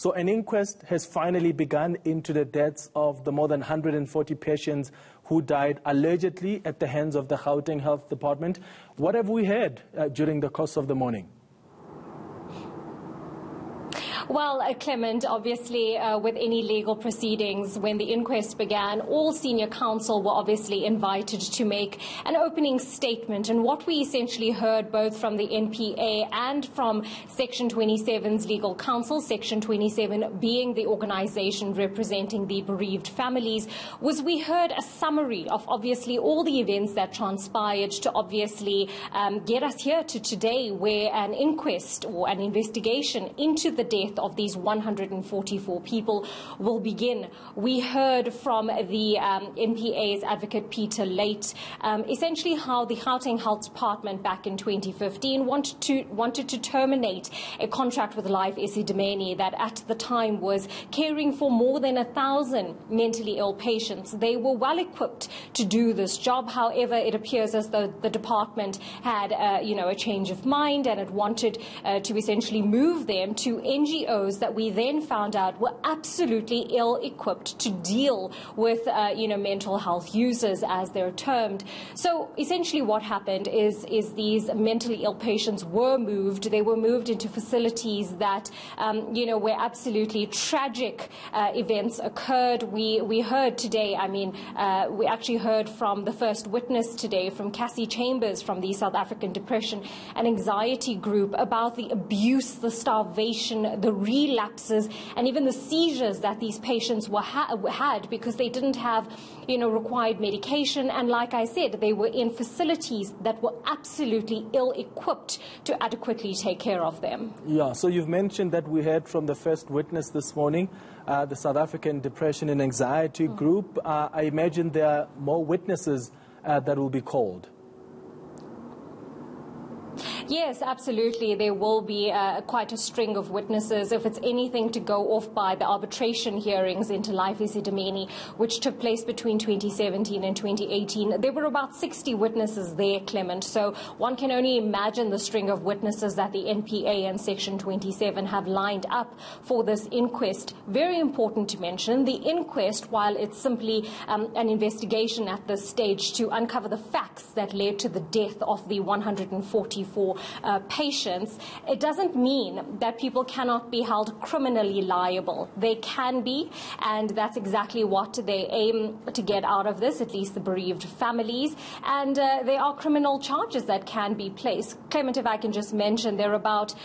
So an inquest has finally begun into the deaths of the more than 140 patients who died allegedly at the hands of the Gauteng Health Department. What have we heard during the course of the morning? Well, Clement, obviously, with any legal proceedings, when the inquest began, all senior counsel were obviously invited to make an opening statement. And what we essentially heard both from the NPA and from Section 27's legal counsel, Section 27 being the organization representing the bereaved families, was we heard a summary of obviously all the events that transpired to obviously get us here to today, where an inquest or an investigation into the death of these 144 people will begin. We heard from the NPA's advocate Peter Late essentially how the Gauteng Health Department back in 2015 wanted to terminate a contract with Life Esidimeni that at the time was caring for more than 1,000 mentally ill patients. They were well equipped to do this job. However, it appears as though the department had a change of mind, and it wanted to essentially move them to NGOs that we then found out were absolutely ill-equipped to deal with, mental health users, as they're termed. So essentially what happened is these mentally ill patients were moved. They were moved into facilities that, where absolutely tragic events occurred. We heard today, we actually heard from the first witness today, from Cassie Chambers from the South African Depression and Anxiety Group, about the abuse, the starvation, the relapses, and even the seizures that these patients had because they didn't have, required medication. And like I said, they were in facilities that were absolutely ill-equipped to adequately take care of them. Yeah, so you've mentioned that we heard from the first witness this morning, the South African Depression and Anxiety Group. I imagine there are more witnesses that will be called. Yes, absolutely. There will be quite a string of witnesses. If it's anything to go off by the arbitration hearings into Life Esidimeni, which took place between 2017 and 2018, there were about 60 witnesses there, Clement. So one can only imagine the string of witnesses that the NPA and Section 27 have lined up for this inquest. Very important to mention, the inquest, while it's simply an investigation at this stage to uncover the facts that led to the death of the 144 patients, it doesn't mean that people cannot be held criminally liable. They can be, and that's exactly what they aim to get out of this, at least the bereaved families. And there are criminal charges that can be placed. Clement, if I can just mention, there are about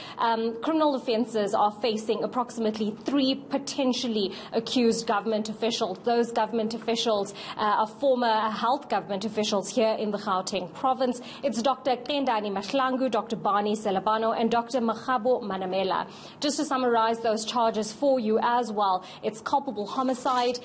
criminal offences are facing approximately 3 potentially accused government officials. Those government officials are former health government officials here in the Gauteng province. It's Dr. Kendani Mahlangu, Dr. Bani Selabano, and Dr. Magabo Manamela. Just to summarize those charges for you as well, it's culpable homicide,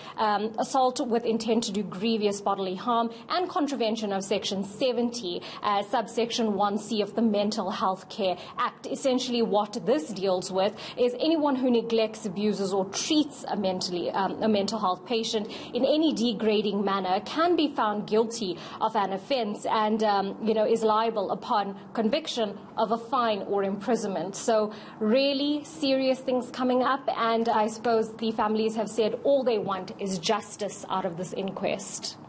assault with intent to do grievous bodily harm, and contravention of Section 70, subsection 1C of the Mental Health Care Act. Essentially what this deals with is anyone who neglects, abuses, or treats a mental health patient in any degrading manner can be found guilty of an offence and, is liable upon conviction of a fine or imprisonment. So really serious things coming up, and I suppose the families have said all they want is justice out of this inquest.